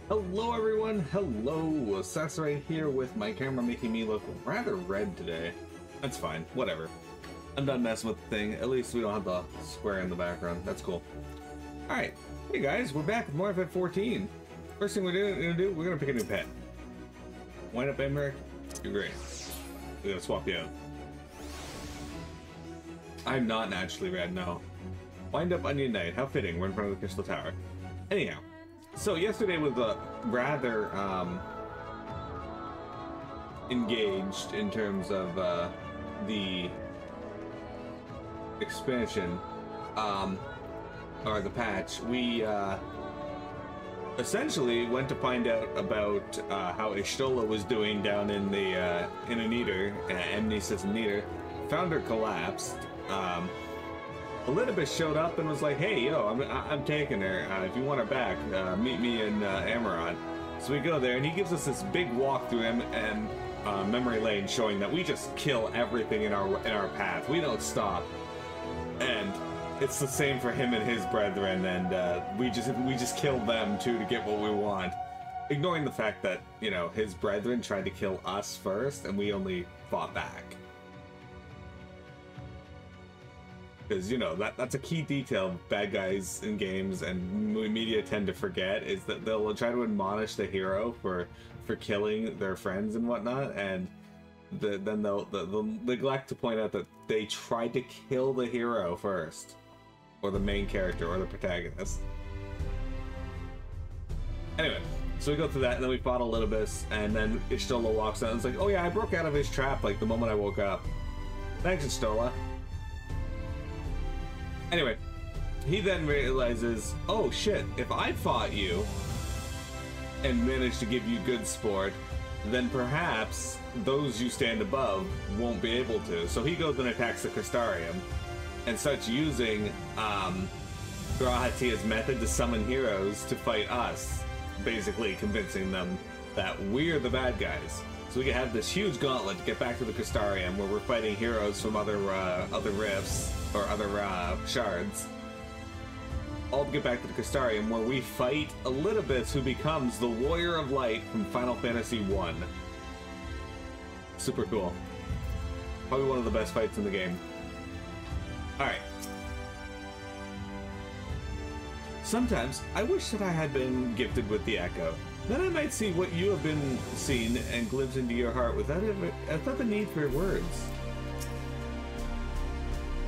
Hello everyone, hello, Sakurai here with my camera making me look rather red today. That's fine, whatever. I'm done messing with the thing, at least we don't have the square in the background, that's cool. Alright, hey guys, we're back with more FF14. First thing we're gonna do, we're gonna pick a new pet. Wind up Emmerich, you're great. We're gonna swap you out. I'm not naturally red, no. Wind up Onion Knight, how fitting, we're in front of the Crystal Tower. Anyhow. So yesterday was rather engaged in terms of the expansion or the patch. We essentially went to find out about how Ishtola was doing down in the in Anita, Amnesis Anita. Found her collapsed. Elidibus showed up and was like, "Hey, yo, I'm taking her. If you want her back, meet me in Amaron." So we go there, and he gives us this big walk through memory lane, showing that we just kill everything in our path. We don't stop, and it's the same for him and his brethren. And we just kill them too to get what we want, ignoring the fact that his brethren tried to kill us first, and we only fought back. Because, that's a key detail bad guys in games and media tend to forget, is that they'll try to admonish the hero for killing their friends and whatnot, and then they'll neglect to point out that they tried to kill the hero first, or the main character, or the protagonist. Anyway, so we go through that, and then we fought Elidibus, and then Ishtola walks out and it's like, "Oh yeah, I broke out of his trap like the moment I woke up. Thanks, Ishtola." Anyway, he then realizes, oh shit, if I fought you and managed to give you good sport, then perhaps those you stand above won't be able to. So he goes and attacks the Crystarium and starts using Grahatia's method to summon heroes to fight us, basically convincing them that we're the bad guys. So we can have this huge gauntlet to get back to the Crystarium, where we're fighting heroes from other rifts or other shards. All to get back to the Crystarium, where we fight Elidibus, who becomes the Warrior of Light from Final Fantasy I. Super cool. Probably one of the best fights in the game. Alright. Sometimes I wish that I had been gifted with the Echo. Then I might see what you have been seen and glimpse into your heart without the need for words.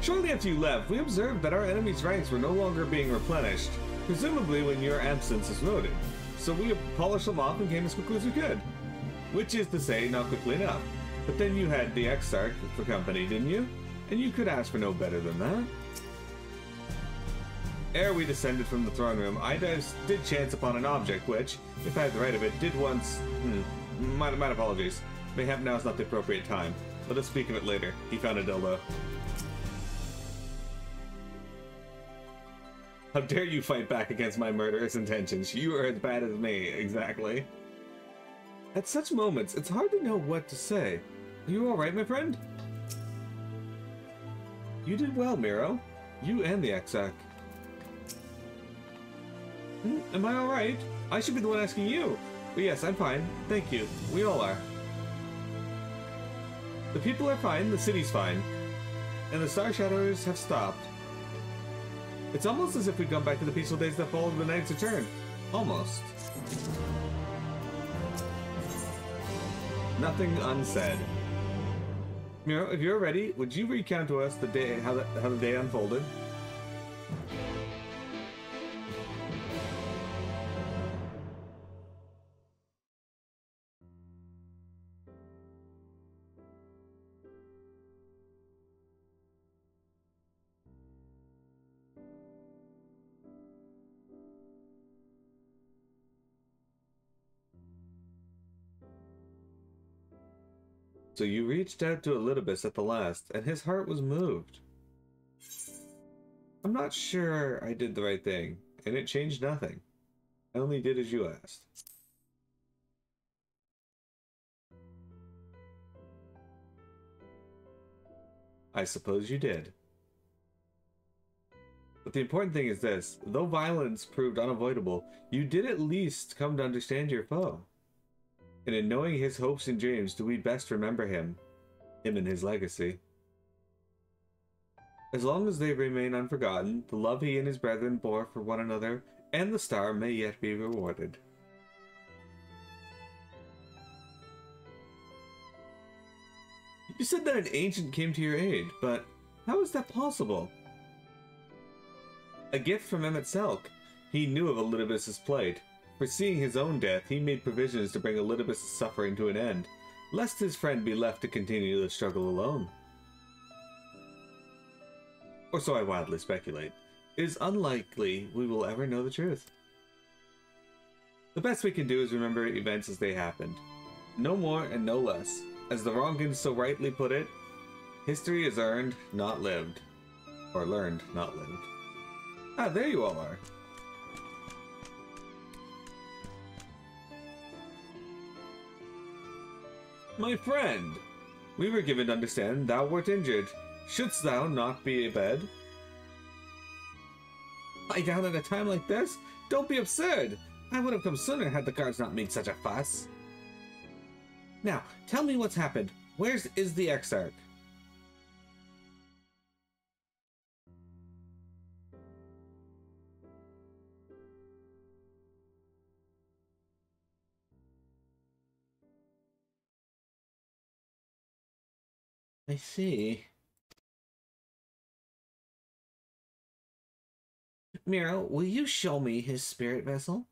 Shortly after you left, we observed that our enemy's ranks were no longer being replenished, presumably when your absence is noted. So we polished them off and came as quickly as we could. Which is to say, not quickly enough. But then you had the Exarch for company, didn't you? And you could ask for no better than that. Ere we descended from the throne room, I did chance upon an object which, if I had the right of it, did once... My apologies. Mayhap now is not the appropriate time. Let us speak of it later. He found a dildo. How dare you fight back against my murderous intentions? You are as bad as me, exactly. At such moments, it's hard to know what to say. Are you alright, my friend? You did well, Miro. You and the Exarch. Am I alright? I should be the one asking you. But yes, I'm fine. Thank you. We all are. The people are fine, the city's fine. And the Star Shadowers have stopped. It's almost as if we've gone back to the peaceful days that followed the Knight's return. Almost. Nothing unsaid. Miro, if you're ready, would you recount to us the day, how the day unfolded? So you reached out to Elidibus at the last, and his heart was moved. I'm not sure I did the right thing, and it changed nothing. I only did as you asked. I suppose you did. But the important thing is this: though violence proved unavoidable, you did at least come to understand your foe. And in knowing his hopes and dreams, do we best remember him and his legacy. As long as they remain unforgotten, the love he and his brethren bore for one another and the star may yet be rewarded. You said that an ancient came to your aid, but how is that possible? A gift from Emmett Selk. He knew of Elidibus's plight. Foreseeing his own death, he made provisions to bring Elidibus's suffering to an end, lest his friend be left to continue the struggle alone. Or so I wildly speculate. It is unlikely we will ever know the truth. The best we can do is remember events as they happened. No more and no less. As the Rongans so rightly put it, history is earned, not lived. Or learned, not lived. Ah, there you all are. My friend, we were given to understand thou wert injured. Shouldst thou not be abed? Lie down at a time like this? Don't be absurd! I would have come sooner had the guards not made such a fuss. Now, tell me what's happened. Where's is the Exarch? I see. Miro, will you show me his spirit vessel?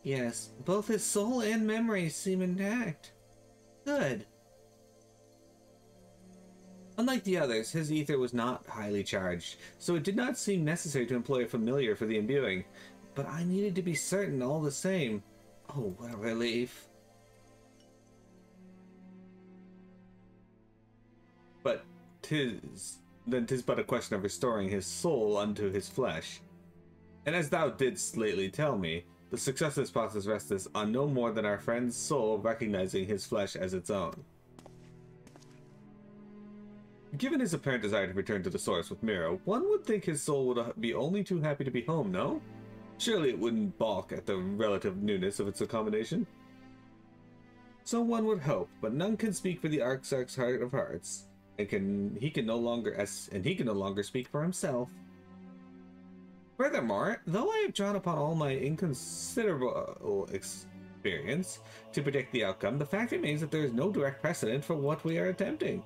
Yes, both his soul and memory seem intact. Good. Unlike the others, his ether was not highly charged, so it did not seem necessary to employ a familiar for the imbuing. But I needed to be certain all the same. Oh, what a relief. But 'tis but a question of restoring his soul unto his flesh. And as thou didst lately tell me, the success of this process rests on no more than our friend's soul recognizing his flesh as its own. Given his apparent desire to return to the source with Miro, one would think his soul would be only too happy to be home, no? Surely it wouldn't balk at the relative newness of its accommodation. So one would hope, but none can speak for the Exarch's heart of hearts, and he can no longer speak for himself. Furthermore, though I have drawn upon all my inconsiderable experience to predict the outcome, the fact remains that there is no direct precedent for what we are attempting.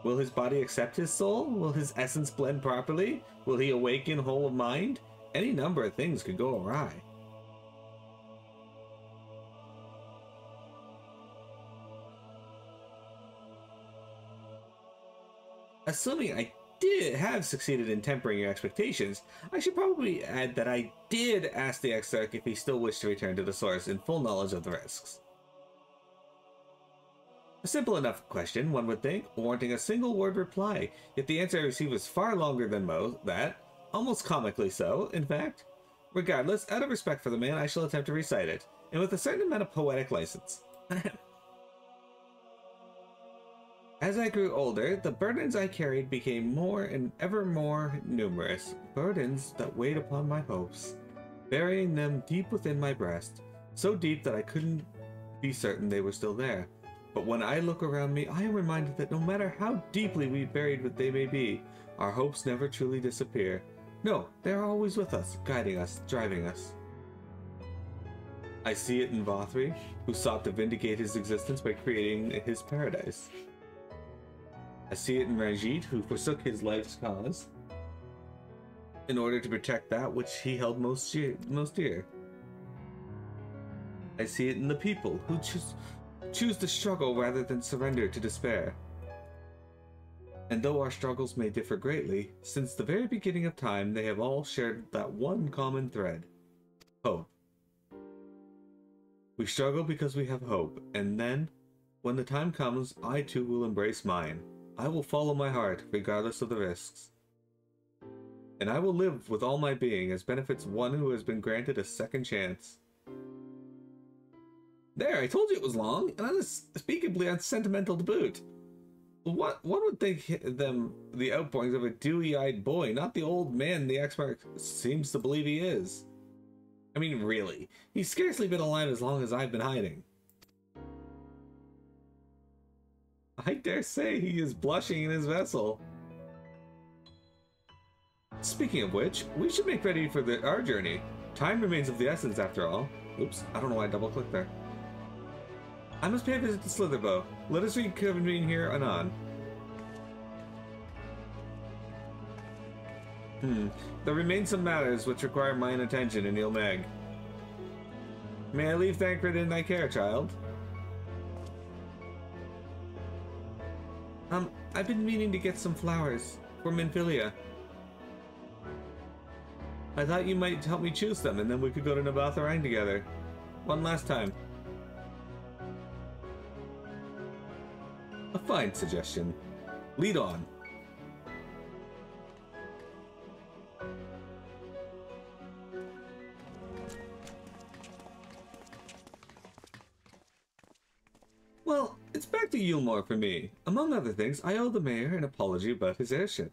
Will his body accept his soul? Will his essence blend properly? Will he awaken whole of mind? Any number of things could go awry. Assuming I did have succeeded in tempering your expectations, I should probably add that I did ask the Exarch if he still wished to return to the source in full knowledge of the risks. A simple enough question, one would think, warranting a single word reply, yet the answer I received was far longer than that, almost comically so, in fact. Regardless, out of respect for the man, I shall attempt to recite it, and with a certain amount of poetic license. As I grew older, the burdens I carried became more and ever more numerous, burdens that weighed upon my hopes, burying them deep within my breast, so deep that I couldn't be certain they were still there. But when I look around me, I am reminded that no matter how deeply we buried what they may be, our hopes never truly disappear. No, they are always with us, guiding us, driving us. I see it in Vothri, who sought to vindicate his existence by creating his paradise. I see it in Ranjit, who forsook his life's cause in order to protect that which he held most dear. I see it in the people who choose to struggle rather than surrender to despair. And though our struggles may differ greatly, since the very beginning of time they have all shared that one common thread: hope. We struggle because we have hope, and then, when the time comes, I too will embrace mine. I will follow my heart, regardless of the risks. And I will live with all my being as benefits one who has been granted a second chance. There, I told you it was long, and unspeakably unsentimental to boot. One would think them the outpourings of a dewy-eyed boy, not the old man the X-Mark seems to believe he is. I mean, really, he's scarcely been alive as long as I've been hiding. I dare say he is blushing in his vessel. Speaking of which, we should make ready for our journey. Time remains of the essence, after all. Oops, I don't know why I double-clicked there. I must pay a visit to Slitherbow. Let us reconvene here anon. There remain some matters which require mine attention in Ilmeg. May I leave Thancred in thy care, child? I've been meaning to get some flowers for Minfilia. I thought you might help me choose them, and then we could go to Nabatharang together. One last time. A fine suggestion. Lead on. Well, it's back to Yulmore for me. Among other things, I owe the mayor an apology about his airship.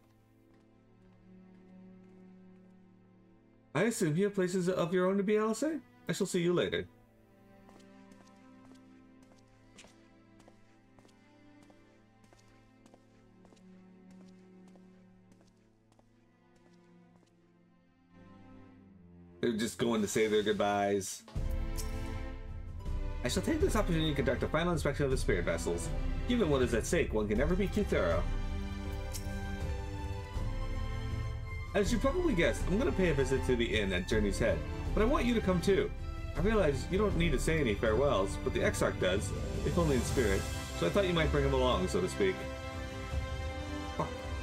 I assume you have places of your own to be, Alice? I shall see you later. They're just going to say their goodbyes. I shall take this opportunity to conduct a final inspection of the spirit vessels. Given what is at stake, one can never be too thorough. As you probably guessed, I'm going to pay a visit to the inn at Journey's Head, but I want you to come too. I realize you don't need to say any farewells, but the Exarch does, if only in spirit, so I thought you might bring him along, so to speak.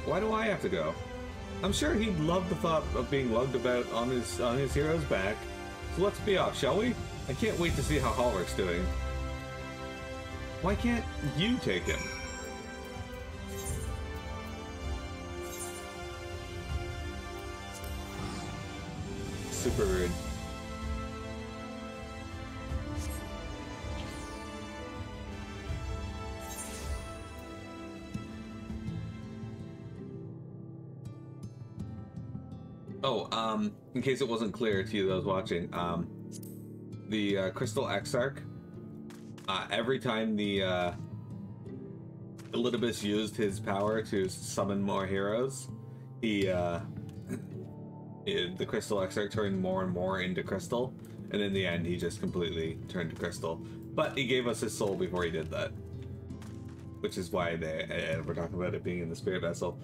Why do I have to go? I'm sure he'd love the thought of being lugged about on his hero's back, so let's be off, shall we? I can't wait to see how Hallrick's doing. Why can't you take him? Super rude. Oh, in case it wasn't clear to you those watching, the Crystal Exarch, every time the Elidibus used his power to summon more heroes, the Crystal Exarch turned more and more into Crystal, and in the end he just completely turned to Crystal. But he gave us his soul before he did that, which is why we're talking about it being in the spirit vessel.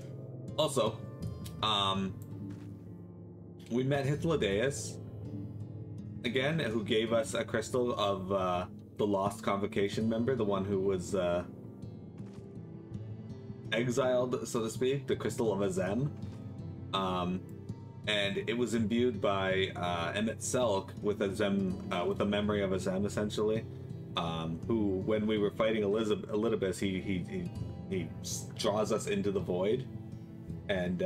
Also, we met Hythlodaeus again, who gave us a crystal of the Lost Convocation member, the one who was exiled, so to speak, the Crystal of Azem. And it was imbued by Emmett Selk with Azem, with the memory of Azem, essentially. Who, when we were fighting Elidibus, he draws us into the void, and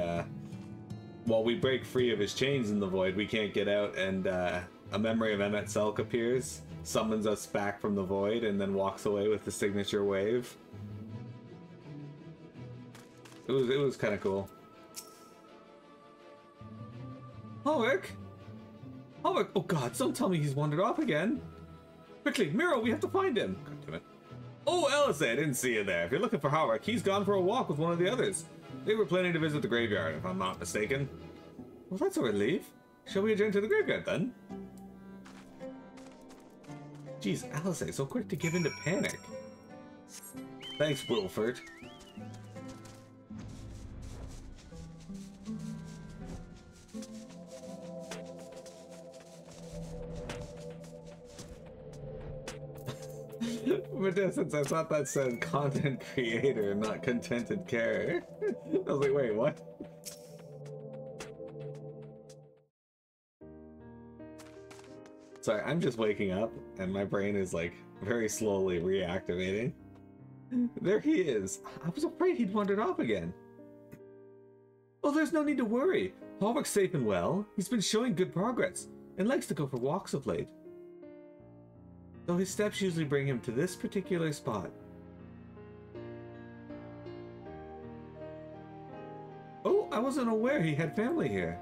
while we break free of his chains in the void, we can't get out, and a memory of Emmett Selk appears, summons us back from the void, and then walks away with the signature wave. It was kind of cool. Hallrick! Hallrick! Oh god, don't tell me he's wandered off again! Quickly, Miro, we have to find him! God damn it. Oh, Alice, I didn't see you there. If you're looking for Hallrick, he's gone for a walk with one of the others. They were planning to visit the graveyard, if I'm not mistaken. Well, that's a relief. Shall we adjourn to the graveyard, then? Jeez, Alice, so quick to give in to panic. Thanks, Wilford. For distance, I thought that said content creator, not contented carer. I was like, wait, what? Sorry, I'm just waking up, and my brain is, like, very slowly reactivating. There he is. I was afraid he'd wandered off again. Oh, there's no need to worry. Hallrick's safe and well. He's been showing good progress, and likes to go for walks of late. So his steps usually bring him to this particular spot. Oh, I wasn't aware he had family here.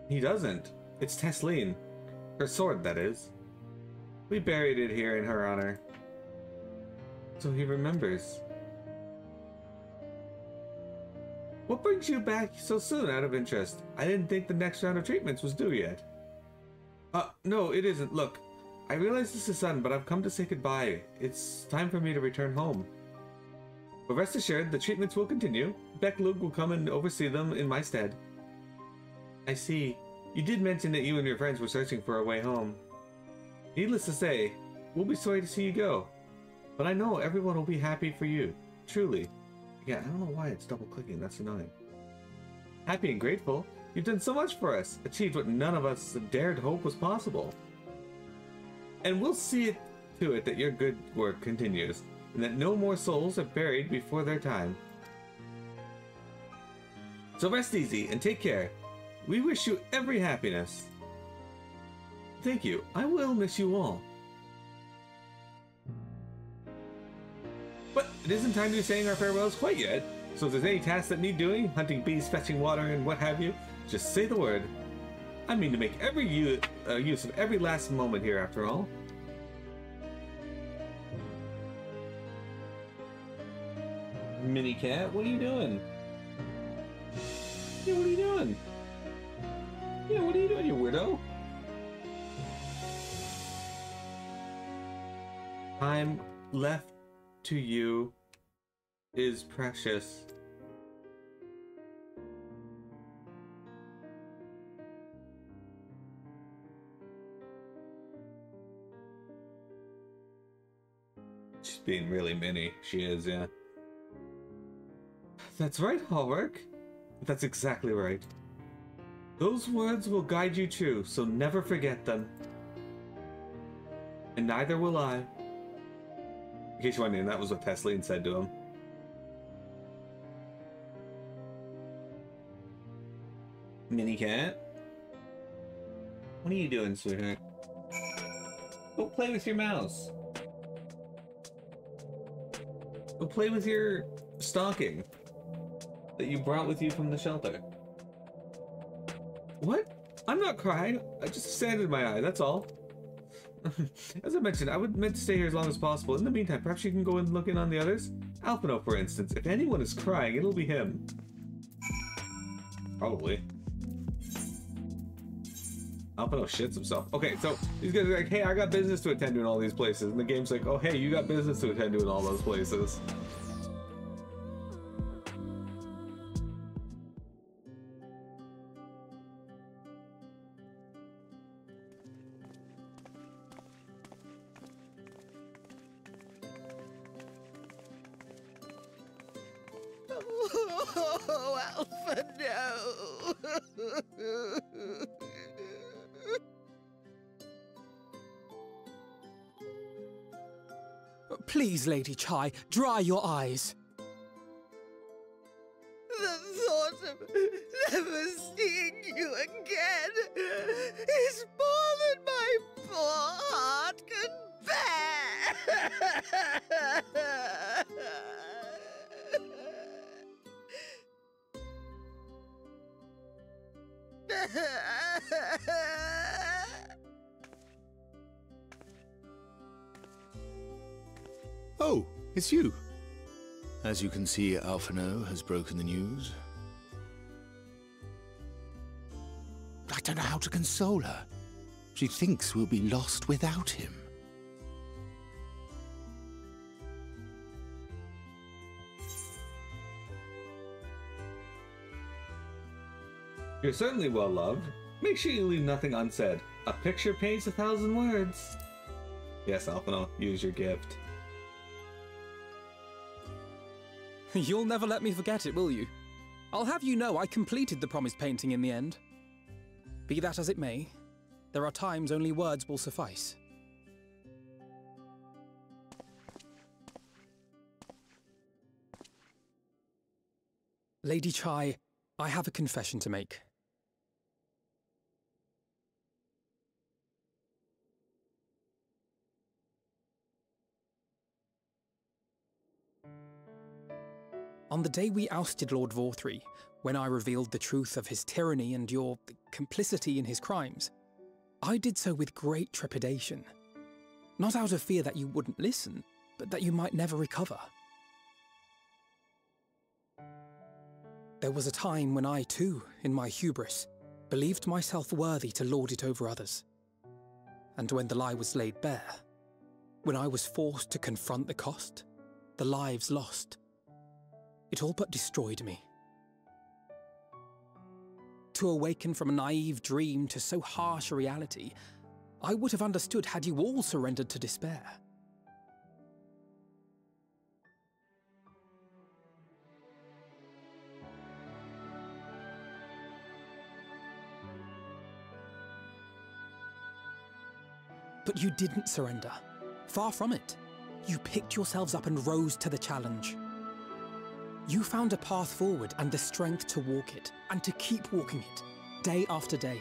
He doesn't. It's Tesleen. Her sword, that is. We buried it here in her honor. So he remembers. What brings you back so soon, out of interest? I didn't think the next round of treatments was due yet. No, it isn't. Look, I realize this is sudden, but I've come to say goodbye. It's time for me to return home. But rest assured, the treatments will continue. Beck-Lug will come and oversee them in my stead. I see. You did mention that you and your friends were searching for a way home. Needless to say, we'll be sorry to see you go. But I know everyone will be happy for you. Truly. Yeah, I don't know why it's double-clicking. That's annoying. Happy and grateful. You've done so much for us. Achieved what none of us dared hope was possible. And we'll see to it that your good work continues, and that no more souls are buried before their time. So rest easy and take care. We wish you every happiness. Thank you. I will miss you all. But it isn't time to be saying our farewells quite yet, so if there's any tasks that need doing, hunting bees, fetching water, and what have you, just say the word. I mean to make every use of every last moment here, after all. Mini Cat, what are you doing? Yeah, what are you doing? Yeah, what are you doing, you weirdo? Time left to you is precious. She's being really mini. She is, yeah. That's right, Hallwork. That's exactly right. Those words will guide you true, so never forget them. And neither will I. In case you're wondering, that was what Tesleen said to him. Mini Cat? What are you doing, sweetheart? Go play with your mouse. Go play with your stocking that you brought with you from the shelter. What? I'm not crying. I just sand in my eye, that's all. As I mentioned, I would meant to stay here as long as possible. In the meantime, perhaps you can go and look in on the others? Alphino, for instance. If anyone is crying, it'll be him. Probably. Alphino shits himself. Okay, so these guys are like, hey, I got business to attend to in all these places. And the game's like, oh, hey, you got business to attend to in all those places. Oh, Alpha, no! Please, Lady Chai, dry your eyes. The thought of never seeing you again is more than my poor heart can bear! Oh, it's you. As you can see, Alphino has broken the news. I don't know how to console her. She thinks we'll be lost without him. You're certainly well loved. Make sure you leave nothing unsaid. A picture paints 1,000 words. Yes, Alphino, use your gift. You'll never let me forget it, will you? I'll have you know I completed the promised painting in the end. Be that as it may, there are times only words will suffice. Lady Chai, I have a confession to make. On the day we ousted Lord Vorthree, when I revealed the truth of his tyranny and your complicity in his crimes, I did so with great trepidation. Not out of fear that you wouldn't listen, but that you might never recover. There was a time when I too, in my hubris, believed myself worthy to lord it over others. And when the lie was laid bare, when I was forced to confront the cost, the lives lost, it all but destroyed me. To awaken from a naive dream to so harsh a reality, I would have understood had you all surrendered to despair. But you didn't surrender. Far from it. You picked yourselves up and rose to the challenge. You found a path forward and the strength to walk it, and to keep walking it, day after day.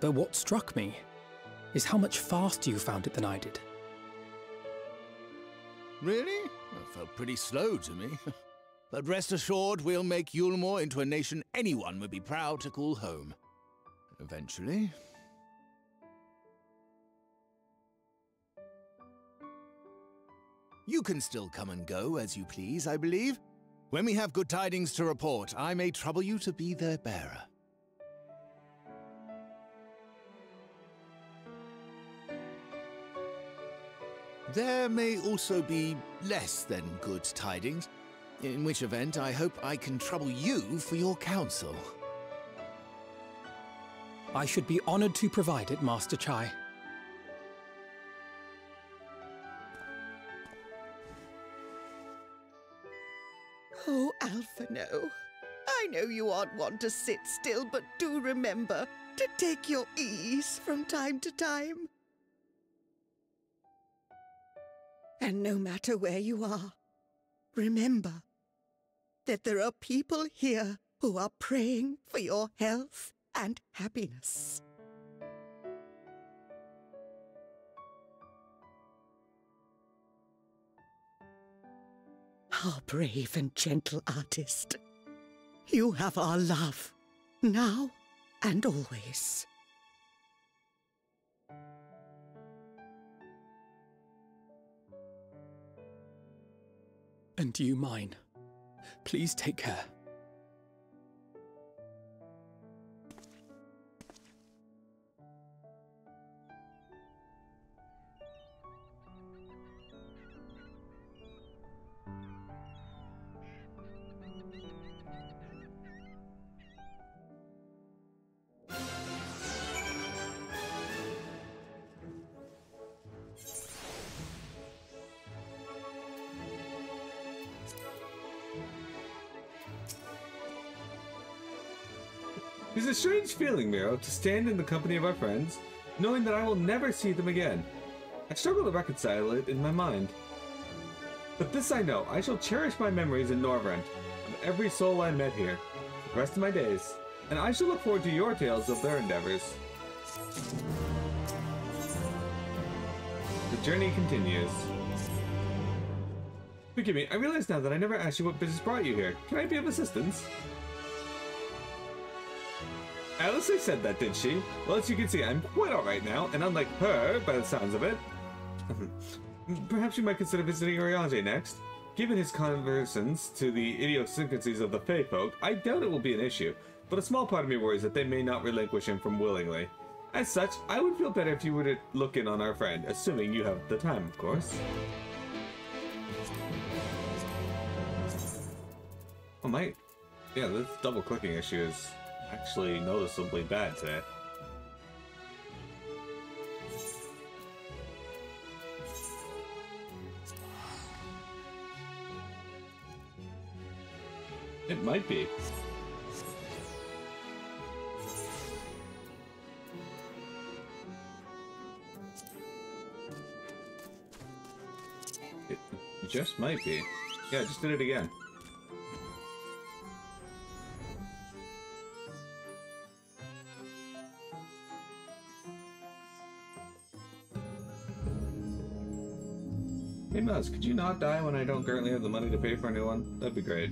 But what struck me is how much faster you found it than I did. Really? That felt pretty slow to me. But rest assured, we'll make Yulmore into a nation anyone would be proud to call home. Eventually. You can still come and go as you please, I believe. When we have good tidings to report, I may trouble you to be their bearer. There may also be less than good tidings, in which event I hope I can trouble you for your counsel. I should be honored to provide it, Master Chai. Oh, Alphino, I know you aren't one to sit still, but do remember to take your ease from time to time. And no matter where you are, remember that there are people here who are praying for your health and happiness. Our brave and gentle artist, you have our love, now and always. And you mine. Please take care. It's a strange feeling, Miro, to stand in the company of our friends, knowing that I will never see them again. I struggle to reconcile it in my mind. But this I know, I shall cherish my memories in Norvrent, of every soul I met here, for the rest of my days, and I shall look forward to your tales of their endeavors. The journey continues. Forgive me, I realize now that I never asked you what business brought you here. Can I be of assistance? Alice said that, did she? Well, as you can see, I'm quite alright now, and unlike her, by the sounds of it. Perhaps you might consider visiting Oriage next. Given his conversance to the idiosyncrasies of the Fey folk, I doubt it will be an issue, but a small part of me worries that they may not relinquish him from willingly. As such, I would feel better if you were to look in on our friend, assuming you have the time, of course. Oh, yeah, this double-clicking issue is actually noticeably bad today. It might be. It just might be. Yeah, I just did it again. Hey Mouse, could you not die when I don't currently have the money to pay for a new one? That'd be great.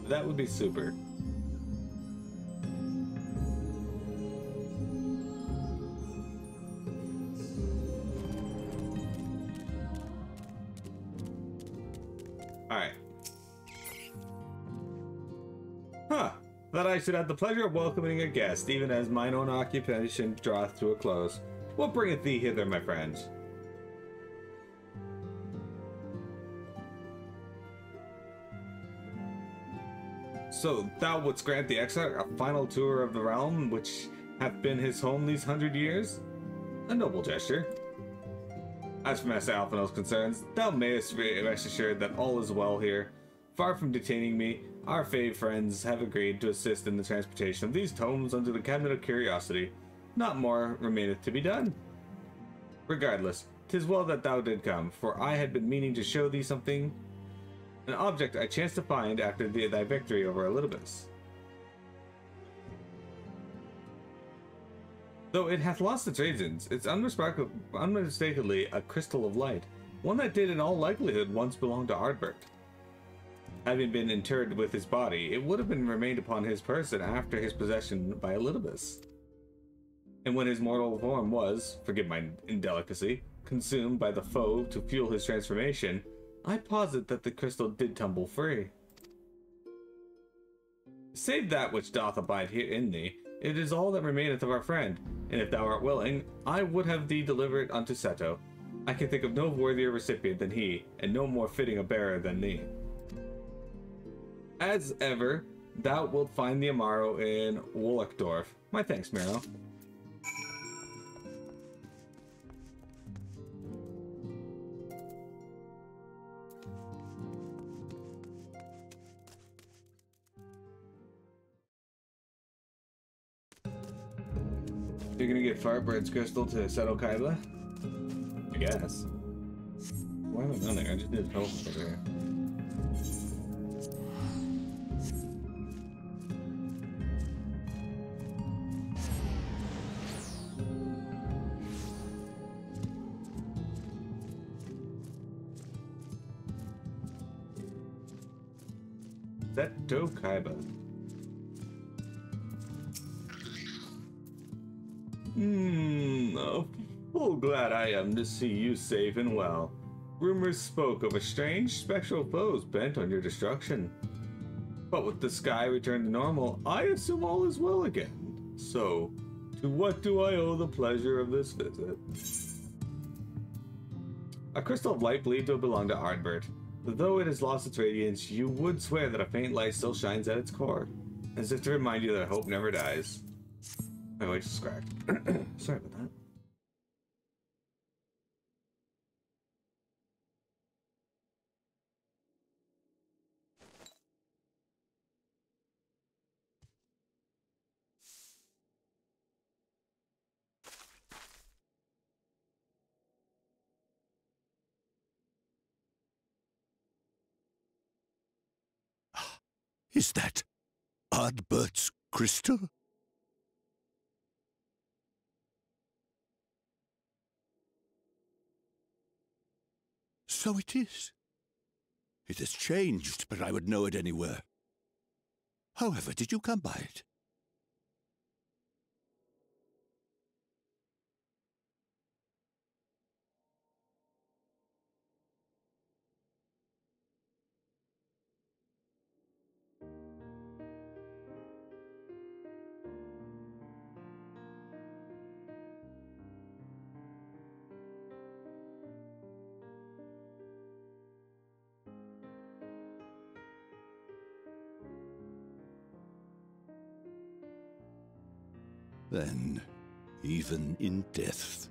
That would be super. Alright. Huh. That I should have the pleasure of welcoming a guest, even as mine own occupation draweth to a close. What bringeth thee hither, my friends? So thou wouldst grant the Exarch a final tour of the realm, which hath been his home these 100 years? A noble gesture. As for Master Alphinaud's concerns, thou mayest rest assured that all is well here. Far from detaining me, our fave friends have agreed to assist in the transportation of these tomes under the Cabinet of Curiosity. Not more remaineth to be done. Regardless, 'tis well that thou did come, for I had been meaning to show thee something. An object I chanced to find after thy victory over Elidibus. Though it hath lost its radiance, it's unmistakably a crystal of light, one that did in all likelihood once belong to Ardbert. Having been interred with his body, it would have been remained upon his person after his possession by Elidibus. And when his mortal form was, forgive my indelicacy, consumed by the foe to fuel his transformation, I posit that the crystal did tumble free. Save that which doth abide here in thee, it is all that remaineth of our friend, and if thou art willing, I would have thee deliver it unto Seto. I can think of no worthier recipient than he, and no more fitting a bearer than thee. As ever, thou wilt find the Amaro in Wollechdorf. My thanks, Miro. You're gonna get Fartbird's crystal to settle Kaiba? I guess. Why am I down there? I just did help over there. Seto Kaiba. Full glad I am to see you safe and well. Rumors spoke of a strange spectral foes bent on your destruction. But with the sky returned to normal, I assume all is well again. So, to what do I owe the pleasure of this visit? A crystal of light believed to belong to Ardbert. Though it has lost its radiance, you would swear that a faint light still shines at its core, as if to remind you that hope never dies. My voice is cracked. Sorry about that. Is that Ardbert's crystal? So it is. It has changed, but I would know it anywhere. However, did you come by it? Then, even in death,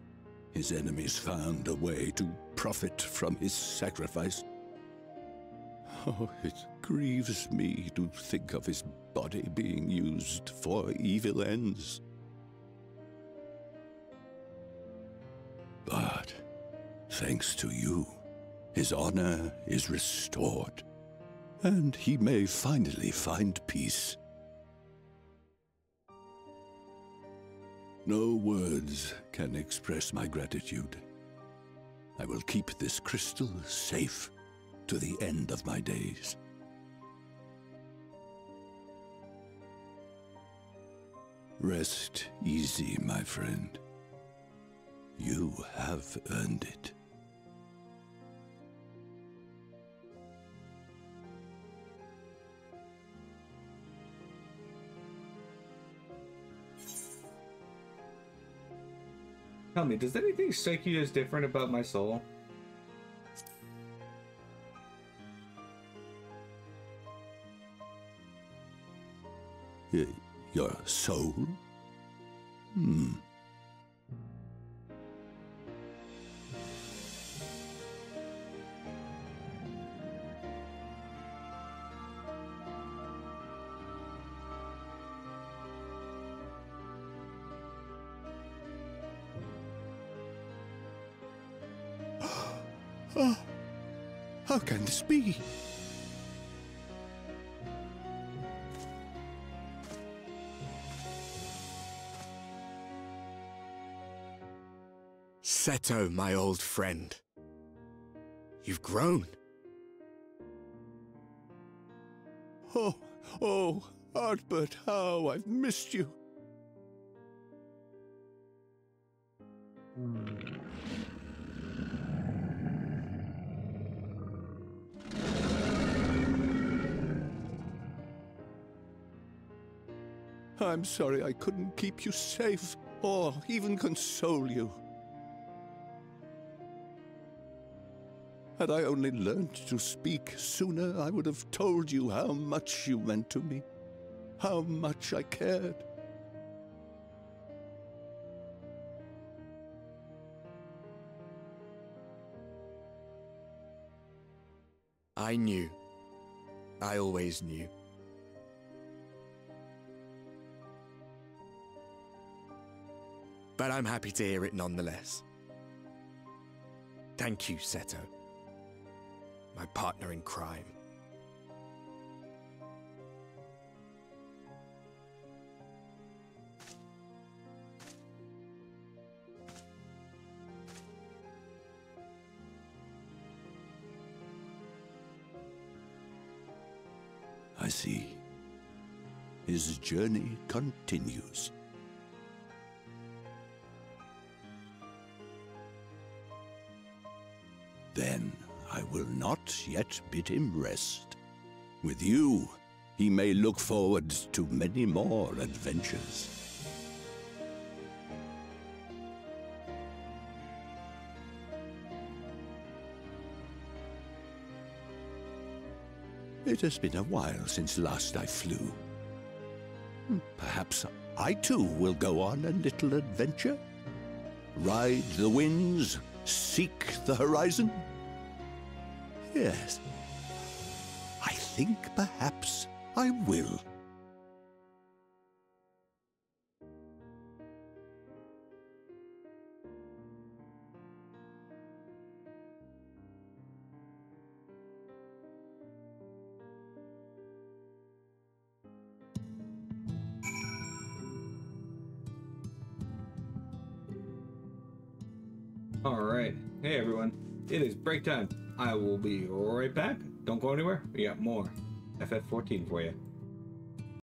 his enemies found a way to profit from his sacrifice. Oh, it grieves me to think of his body being used for evil ends. But, thanks to you, his honor is restored, and he may finally find peace. No words can express my gratitude. I will keep this crystal safe to the end of my days. Rest easy, my friend. You have earned it. Tell me, does anything strike you as different about my soul? Your soul? How can this be? Seto, my old friend. You've grown. Oh, Artbert, how I've missed you. I'm sorry I couldn't keep you safe, or even console you. Had I only learned to speak sooner, I would have told you how much you meant to me, how much I cared. I knew. I always knew. But I'm happy to hear it nonetheless. Thank you, Seto. My partner in crime. I see. His journey continues. Then I will not yet bid him rest. With you, he may look forward to many more adventures. It has been a while since last I flew. Perhaps I too will go on a little adventure? Ride the winds, seek the horizon? Yes, I think perhaps I will. Alright. Hey everyone. It is break time. I will be right back. Don't go anywhere. We got more FF14 for you.